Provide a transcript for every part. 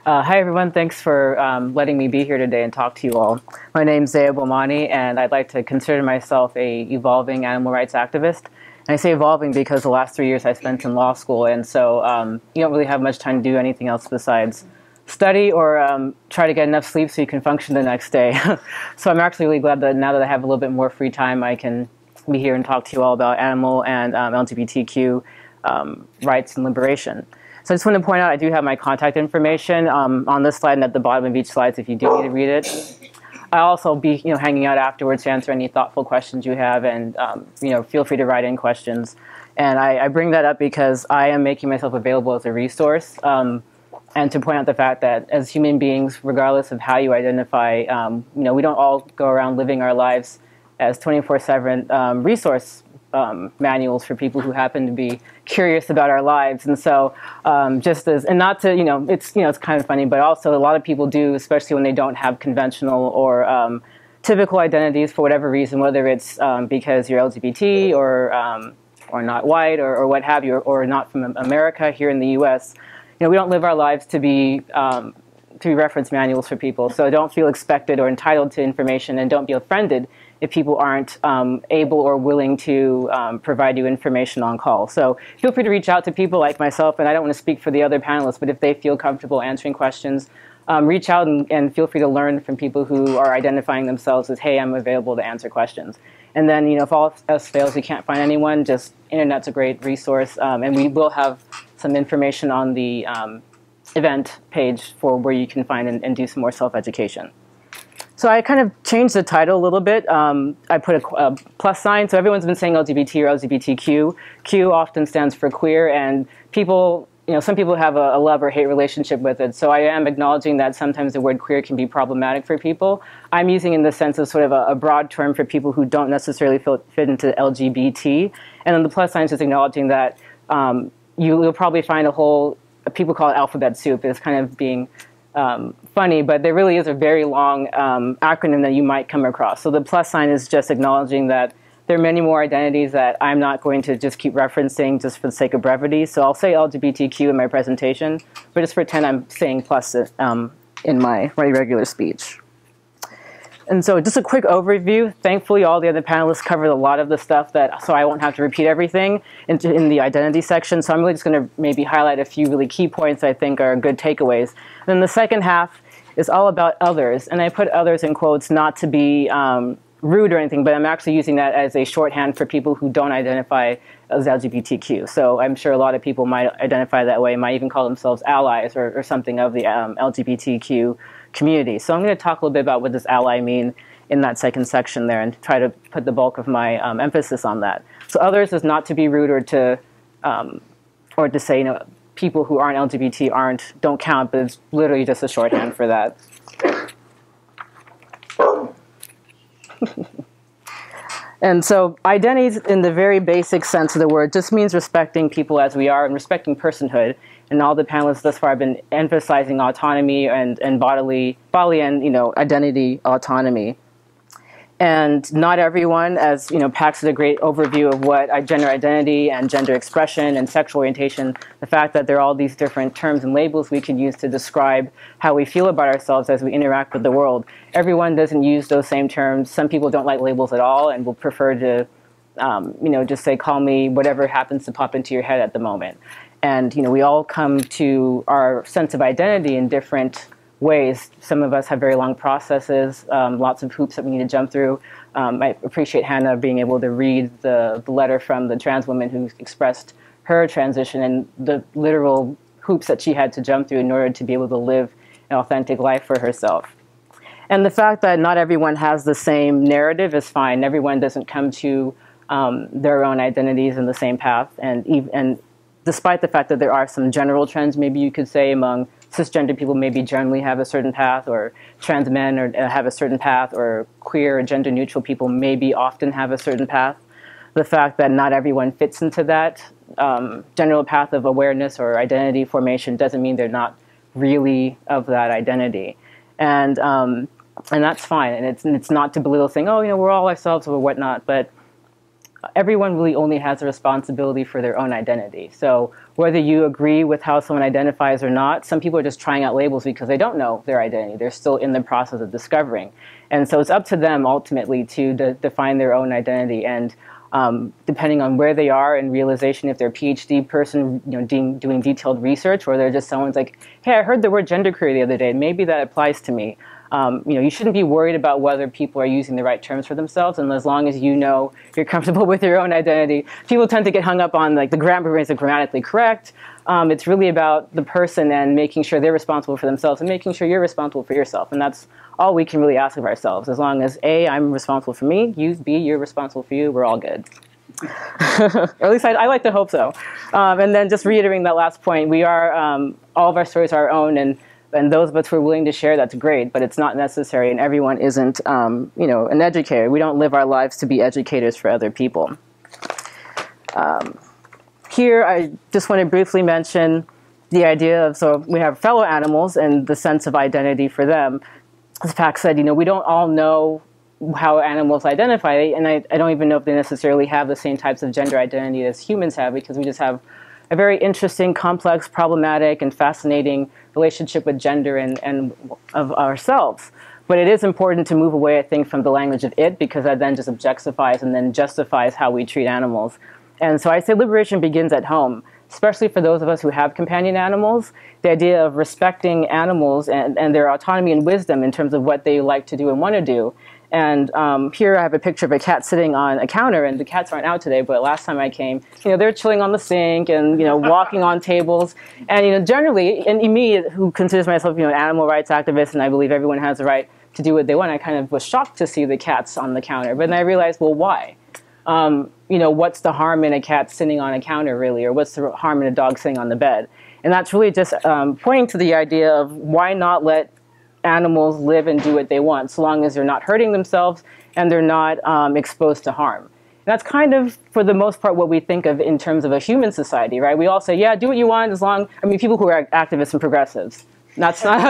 Hi, everyone. Thanks for letting me be here today and talk to you all. My name's Zsea Beaumonis, and I'd like to consider myself a evolving animal rights activist. And I say evolving because the last 3 years I spent in law school, and so you don't really have much time to do anything else besides study or try to get enough sleep so you can function the next day. So I'm actually really glad that now that I have a little bit more free time, I can be here and talk to you all about animal and LGBTQ rights and liberation. So I just want to point out I do have my contact information on this slide and at the bottom of each slide if you do need to read it. I'll also be hanging out afterwards to answer any thoughtful questions you have, and feel free to write in questions. And I bring that up because I am making myself available as a resource, and to point out the fact that as human beings, regardless of how you identify, we don't all go around living our lives as 24/7 resource manuals for people who happen to be curious about our lives. And so and not to, it's kind of funny, but also a lot of people do, especially when they don't have conventional or typical identities for whatever reason, whether it's because you're LGBT or not white or what have you, or not from America here in the US. We don't live our lives to be reference manuals for people. So don't feel expected or entitled to information, and don't be offended if people aren't able or willing to provide you information on call. So feel free to reach out to people like myself, and I don't want to speak for the other panelists, but if they feel comfortable answering questions, reach out and feel free to learn from people who are identifying themselves as, hey, I'm available to answer questions. And then, if all else fails, you can't find anyone, just internet's a great resource, and we will have some information on the event page for where you can find and do some more self-education. So I kind of changed the title a little bit. I put a plus sign. So everyone's been saying LGBT or LGBTQ. Q often stands for queer, and people, some people have a love or hate relationship with it. So I am acknowledging that sometimes the word queer can be problematic for people. I'm using it in the sense of sort of a broad term for people who don't necessarily fit into LGBT. And then the plus sign is just acknowledging that you'll probably find people call it alphabet soup. It's kind of being funny, but there really is a very long acronym that you might come across. So the plus sign is just acknowledging that there are many more identities that I'm not going to just keep referencing just for the sake of brevity. So I'll say LGBTQ in my presentation, but just pretend I'm saying plus in my regular speech. And so just a quick overview. Thankfully, all the other panelists covered a lot of the stuff so I won't have to repeat everything in the identity section. So I'm really just going to maybe highlight a few really key points I think are good takeaways. And then the second half is all about others. And I put others in quotes not to be rude or anything, but I'm actually using that as a shorthand for people who don't identify as LGBTQ. So I'm sure a lot of people might identify that way, might even call themselves allies or something of the LGBTQ community. So I'm going to talk a little bit about what does ally mean in that second section there and try to put the bulk of my emphasis on that. So others is not to be rude or to say, people who aren't LGBT don't count, but it's literally just a shorthand for that. And so identities in the very basic sense of the word just means respecting people as we are and respecting personhood. And all the panelists thus far have been emphasizing autonomy and bodily and identity autonomy. And not everyone, as Pax did a great overview of what gender identity and gender expression and sexual orientation, the fact that there are all these different terms and labels we can use to describe how we feel about ourselves as we interact with the world. Everyone doesn't use those same terms. Some people don't like labels at all and will prefer to, just say, call me whatever happens to pop into your head at the moment. And, we all come to our sense of identity in different ways. Some of us have very long processes, lots of hoops that we need to jump through. I appreciate Hannah being able to read the letter from the trans woman who expressed her transition and the literal hoops that she had to jump through in order to be able to live an authentic life for herself. And the fact that not everyone has the same narrative is fine. Everyone doesn't come to their own identities in the same path. And despite the fact that there are some general trends, maybe you could say, among cisgender people maybe generally have a certain path, or trans men have a certain path, or queer or gender neutral people maybe often have a certain path. The fact that not everyone fits into that general path of awareness or identity formation doesn't mean they're not really of that identity. And that's fine. And it's not to belittle saying, oh, we're all ourselves or whatnot. But everyone really only has a responsibility for their own identity. So whether you agree with how someone identifies or not, some people are just trying out labels because they don't know their identity. They're still in the process of discovering. And so it's up to them ultimately to define their own identity. And depending on where they are in realization, if they're a PhD person, doing detailed research, or they're just someone's like, hey, I heard the word genderqueer the other day, maybe that applies to me. You shouldn't be worried about whether people are using the right terms for themselves, and as long as you know you're comfortable with your own identity. People tend to get hung up on like the grammar is grammatically correct. It's really about the person and making sure they're responsible for themselves and making sure you're responsible for yourself. And that's all we can really ask of ourselves. As long as A, I'm responsible for me, you, B, you're responsible for you, we're all good. Or at least I like to hope so. And then just reiterating that last point, we are, all of our stories are our own, and those of us who are willing to share, that's great, but it's not necessary, and everyone isn't, an educator. We don't live our lives to be educators for other people. Here, I just want to briefly mention the idea of, so we have fellow animals and the sense of identity for them. As Pac said, we don't all know how animals identify, and I don't even know if they necessarily have the same types of gender identity as humans have, because we just have a very interesting, complex, problematic, and fascinating relationship with gender and of ourselves. But it is important to move away, I think, from the language of it, because that then just objectifies and then justifies how we treat animals. And so I say liberation begins at home, especially for those of us who have companion animals. The idea of respecting animals and their autonomy and wisdom in terms of what they like to do and want to do. And here I have a picture of a cat sitting on a counter, and the cats aren't out today, but last time I came, they're chilling on the sink and, walking on tables. And, generally, and me, who considers myself, an animal rights activist, and I believe everyone has the right to do what they want, I kind of was shocked to see the cats on the counter. But then I realized, well, why? What's the harm in a cat sitting on a counter, really? Or what's the harm in a dog sitting on the bed? And that's really just pointing to the idea of why not let animals live and do what they want, so long as they're not hurting themselves and they're not exposed to harm. And that's kind of, for the most part, what we think of in terms of a human society, right? We all say, yeah, do what you want as long, people who are activists and progressives. That's not,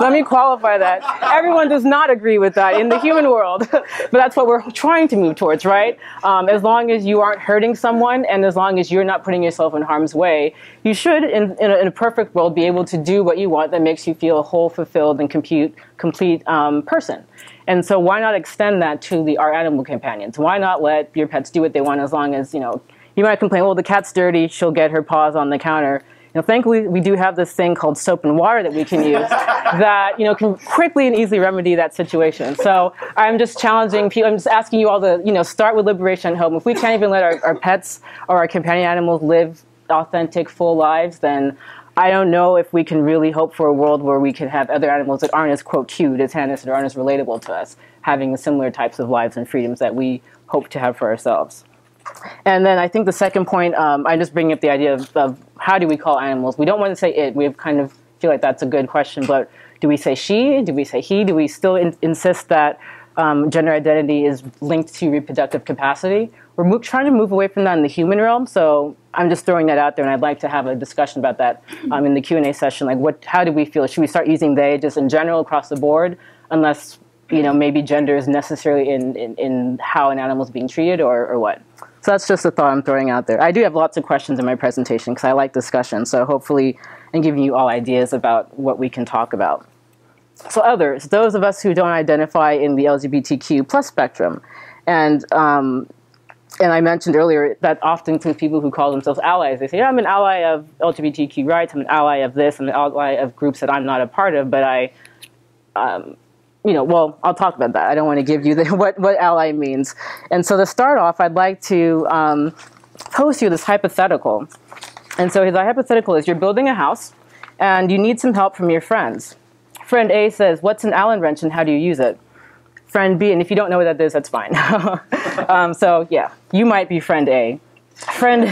let me qualify that. Everyone does not agree with that in the human world, but that's what we're trying to move towards, right? As long as you aren't hurting someone and as long as you're not putting yourself in harm's way, you should, in a perfect world, be able to do what you want that makes you feel a whole, fulfilled, and complete person. And so why not extend that to our animal companions? Why not let your pets do what they want as long as, you might complain, well, the cat's dirty, she'll get her paws on the counter. Thankfully, we do have this thing called soap and water that we can use that, can quickly and easily remedy that situation. So I'm just challenging people, I'm just asking you all to, start with liberation at home. If we can't even let our pets or our companion animals live authentic, full lives, then I don't know if we can really hope for a world where we can have other animals that aren't as, quote, cute as Hannah said, or aren't as relatable to us, having similar types of lives and freedoms that we hope to have for ourselves. And then I think the second point, I'm just bringing up the idea of how do we call animals? We don't want to say it. We kind of feel like that's a good question, but do we say she? Do we say he? Do we still insist that gender identity is linked to reproductive capacity? We're trying to move away from that in the human realm, so I'm just throwing that out there, and I'd like to have a discussion about that in the Q&A session. Like, how do we feel? Should we start using they just in general across the board, unless maybe gender is necessarily in how an animal is being treated, or what? So that's just a thought I'm throwing out there. I do have lots of questions in my presentation because I like discussion, so hopefully I'm giving you all ideas about what we can talk about. So others, those of us who don't identify in the LGBTQ plus spectrum, and I mentioned earlier that often includes people who call themselves allies. They say, yeah, I'm an ally of LGBTQ rights, I'm an ally of this, I'm an ally of groups that I'm not a part of, but well, I'll talk about that. I don't want to give you what ally means. And so to start off, I'd like to pose to you this hypothetical. And so the hypothetical is you're building a house, and you need some help from your friends. Friend A says, what's an Allen wrench and how do you use it? Friend B, and if you don't know what that is, that's fine. So yeah, you might be friend A. Friend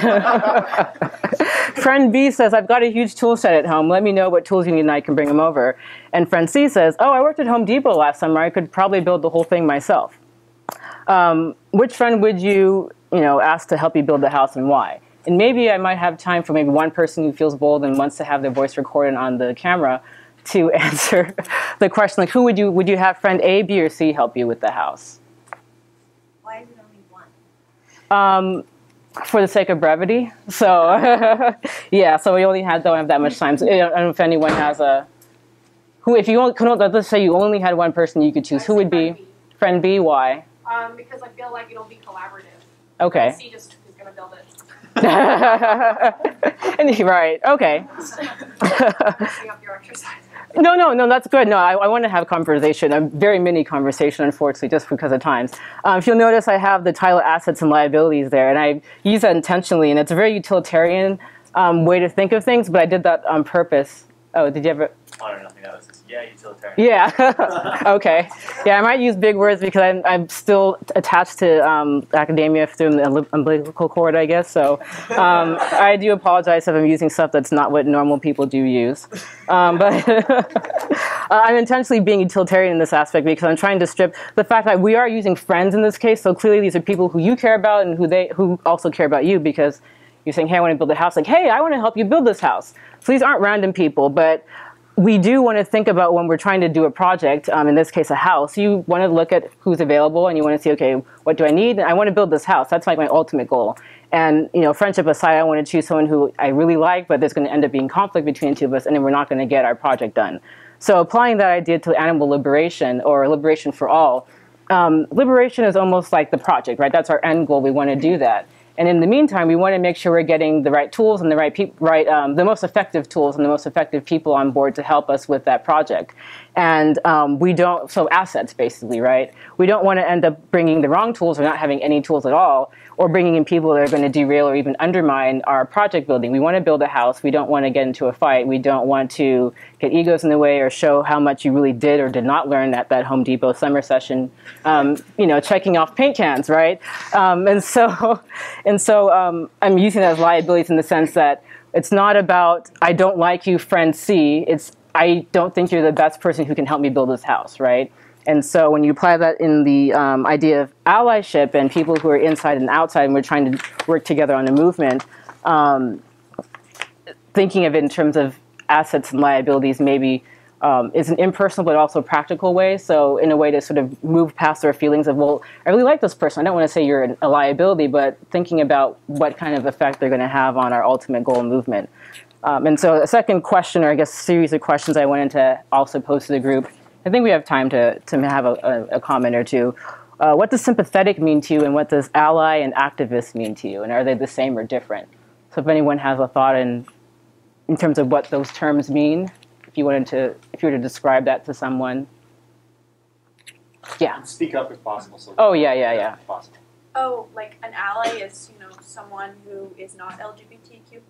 B says, I've got a huge tool set at home. Let me know what tools you need and I can bring them over. And friend C says, oh, I worked at Home Depot last summer. I could probably build the whole thing myself. Which friend would you, ask to help you build the house and why? And maybe I might have time for maybe one person who feels bold and wants to have their voice recorded on the camera to answer the question, like, who would you have friend A, B, or C help you with the house? Well, Why is it only one? For the sake of brevity. So, yeah, so we don't have that much time. So I don't know if anyone has if you let's say you only had one person you could choose, who would be? Friend B, why? Because I feel like it'll be collaborative. Okay. C just is going to build it. Right, okay. Messing up your exercise. No, that's good. No, I want to have conversation, a very mini conversation, unfortunately, just because of times. If you'll notice, I have the title assets and liabilities there, and I use that intentionally, and it's a very utilitarian way to think of things, but I did that on purpose. Oh, did you ever? Oh, no, nothing. That was just, yeah, utilitarian. Yeah. Okay. Yeah, I might use big words because I'm still attached to academia through the umbilical cord, I guess. So I do apologize if I'm using stuff that's not what normal people do use. But I'm intentionally being utilitarian in this aspect because I'm trying to strip the fact that we are using friends in this case. So clearly these are people who you care about and who also care about you, because you're saying, hey, I want to build a house. Like, hey, I want to help you build this house. So these aren't random people, but we do want to think about when we're trying to do a project, in this case a house, you want to look at who's available and you want to see, okay, what do I need? I want to build this house. That's like my ultimate goal. And, friendship aside, I want to choose someone who I really like, but there's going to end up being conflict between the two of us, and then we're not going to get our project done. So applying that idea to animal liberation, or liberation for all, liberation is almost like the project, right? That's our end goal. We want to do that. And in the meantime, we want to make sure we're getting the right tools and the right the most effective tools and the most effective people on board to help us with that project. And so assets basically, right? We don't want to end up bringing the wrong tools or not having any tools at all, or bringing in people that are going to derail or even undermine our project building. We want to build a house. We don't want to get into a fight. We don't want to get egos in the way or show how much you really did or did not learn at that Home Depot summer session, checking off paint cans, right? And so I'm using that as liabilities in the sense that it's not about, I don't like you, friend C. It's, I don't think you're the best person who can help me build this house, right? And so when you apply that in the idea of allyship and people who are inside and outside, and we're trying to work together on a movement, thinking of it in terms of assets and liabilities maybe is an impersonal but also practical way. So in a way to sort of move past our feelings of, well, I really like this person. I don't want to say you're a liability, but thinking about what kind of effect they're going to have on our ultimate goal movement. And so a second question, or I guess series of questions I wanted to also pose to the group. I think we have time to have a comment or two. What does sympathetic mean to you, and what does ally and activist mean to you? And are they the same or different? So if anyone has a thought in terms of what those terms mean, if you were to describe that to someone. Yeah. Speak up if possible. So Yeah. Possible. Oh, like an ally is, someone who is not LGBTQ+,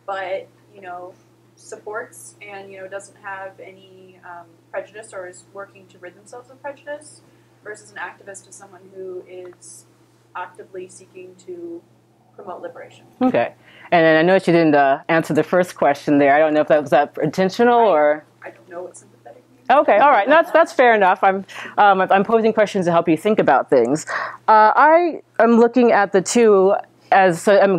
but, supports and, doesn't have any prejudice or is working to rid themselves of prejudice, versus an activist is someone who is actively seeking to promote liberation. Okay. And then I noticed you didn't answer the first question there. I don't know if that was intentional or... I don't know what sympathetic means. Okay, all right. That's fair enough. I'm posing questions to help you think about things. I am looking at the two so I'm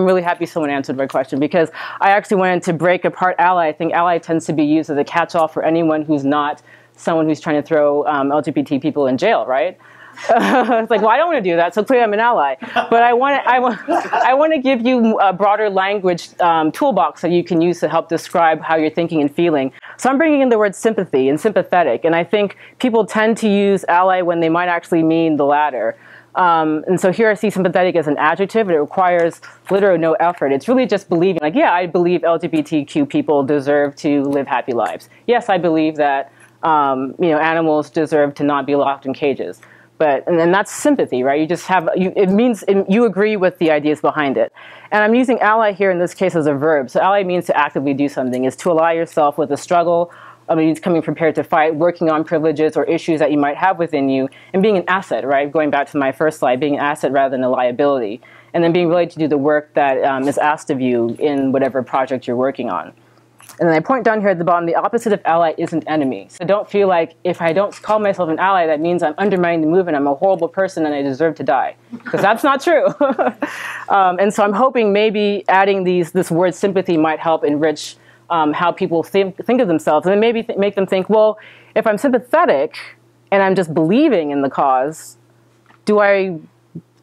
really happy someone answered my question, because I actually wanted to break apart ally. I think ally tends to be used as a catch-all for anyone who's not someone who's trying to throw LGBT people in jail, right? It's like, well, I don't want to do that, so clearly I'm an ally. But I want to give you a broader language toolbox that you can use to help describe how you're thinking and feeling. So I'm bringing in the word sympathy and sympathetic, and I think people tend to use ally when they might actually mean the latter. And so here I see sympathetic as an adjective, and it requires little or no effort. It's really just believing, like, yeah, I believe LGBTQ people deserve to live happy lives. Yes, I believe that animals deserve to not be locked in cages. And that's sympathy, right? You just have, it means you agree with the ideas behind it. And I'm using ally here in this case as a verb. So ally means to actively do something, is to ally yourself with a struggle. It's coming prepared to fight, working on privileges or issues that you might have within you, and being an asset, right? Going back to my first slide, being an asset rather than a liability. And then being ready to do the work that is asked of you in whatever project you're working on. And then I point down here at the bottom, the opposite of ally isn't enemy. So don't feel like if I don't call myself an ally, that means I'm undermining the movement, I'm a horrible person, and I deserve to die. Because that's not true. And so I'm hoping maybe adding this word sympathy might help enrich how people think of themselves, and then maybe make them think, well, if I'm sympathetic and I'm just believing in the cause, do I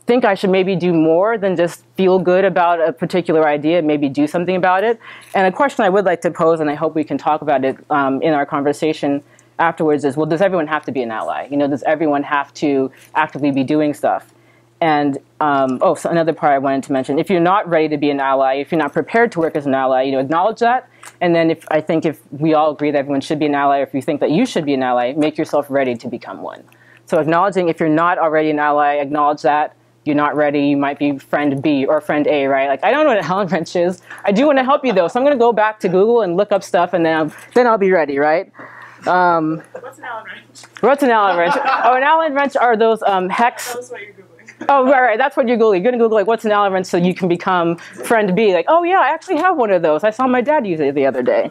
think I should maybe do more than just feel good about a particular idea, maybe do something about it? And a question I would like to pose, and I hope we can talk about it in our conversation afterwards, is, well, does everyone have to be an ally? You know, does everyone have to actively be doing stuff? And, so another part I wanted to mention, if you're not ready to be an ally, if you're not prepared to work as an ally, you know, acknowledge that. And then if we all agree that everyone should be an ally, or if you think that you should be an ally, make yourself ready to become one. So acknowledging if you're not already an ally, acknowledge that. You're not ready, you might be friend B or friend A, right? Like, I don't know what an Allen wrench is. I do want to help you, though. So I'm going to go back to Google and look up stuff, and then I'll be ready, right? What's an Allen wrench? What's an Allen wrench? Oh, an Allen wrench are those hex. Tell us what you're Googling. Oh, right. That's what you're Googling. You're going to Google, like, what's an Allen wrench so you can become friend B. Like, oh, yeah, I actually have one of those. I saw my dad use it the other day.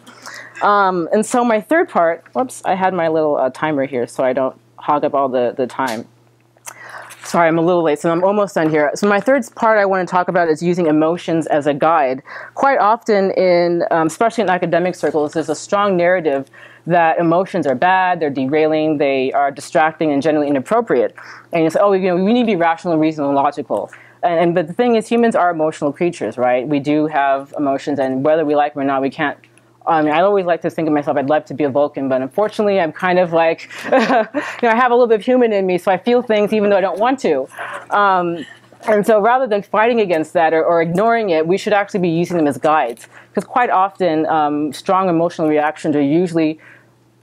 And so my third part, whoops, I had my little timer here so I don't hog up all the time. Sorry, I'm a little late, so I'm almost done here. So my third part I want to talk about is using emotions as a guide. Quite often especially in academic circles, there's a strong narrative that emotions are bad, they're derailing, they are distracting and generally inappropriate. And you say, oh, you know, we need to be rational, reasonable, and logical. But the thing is, humans are emotional creatures, right? We do have emotions, and whether we like them or not, we can't. I mean, I always like to think of myself, I'd love to be a Vulcan, but unfortunately, I'm kind of like, you know, I have a little bit of human in me, so I feel things even though I don't want to. And so rather than fighting against that or ignoring it, we should actually be using them as guides. Because quite often, strong emotional reactions are usually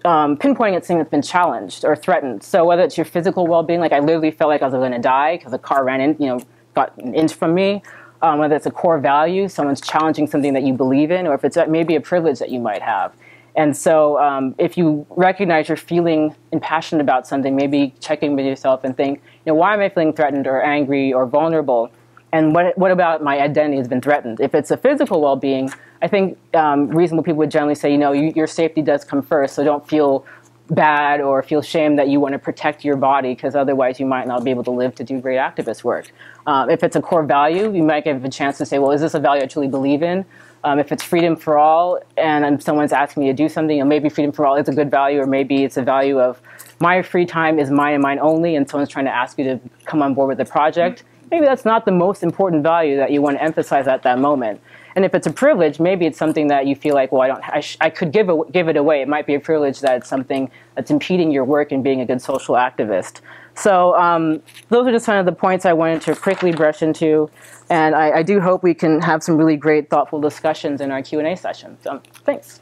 pinpointing at something that's been challenged or threatened. So whether it's your physical well-being, like I literally felt like I was going to die because a car ran in, you know, got an inch from me. Whether it's a core value, someone's challenging something that you believe in, or if it's maybe a privilege that you might have. And so if you recognize you're feeling impassioned about something, maybe check in with yourself and think, you know, why am I feeling threatened or angry or vulnerable? And what about my identity has been threatened? If it's a physical well-being, I think reasonable people would generally say, you know, your safety does come first, so don't feel bad or feel shame that you want to protect your body, because otherwise you might not be able to live to do great activist work. If it's a core value, you might give a chance to say, well, is this a value I truly believe in? If it's freedom for all and someone's asking me to do something, you know, maybe freedom for all is a good value, or maybe it's a value of my free time is mine and mine only, and someone's trying to ask you to come on board with the project. Maybe that's not the most important value that you want to emphasize at that moment. And if it's a privilege, maybe it's something that you feel like, well, I could give it away. It might be a privilege that it's something that's impeding your work in being a good social activist. So those are just some of the points I wanted to quickly brush into. And I do hope we can have some really great, thoughtful discussions in our Q&A session. So thanks.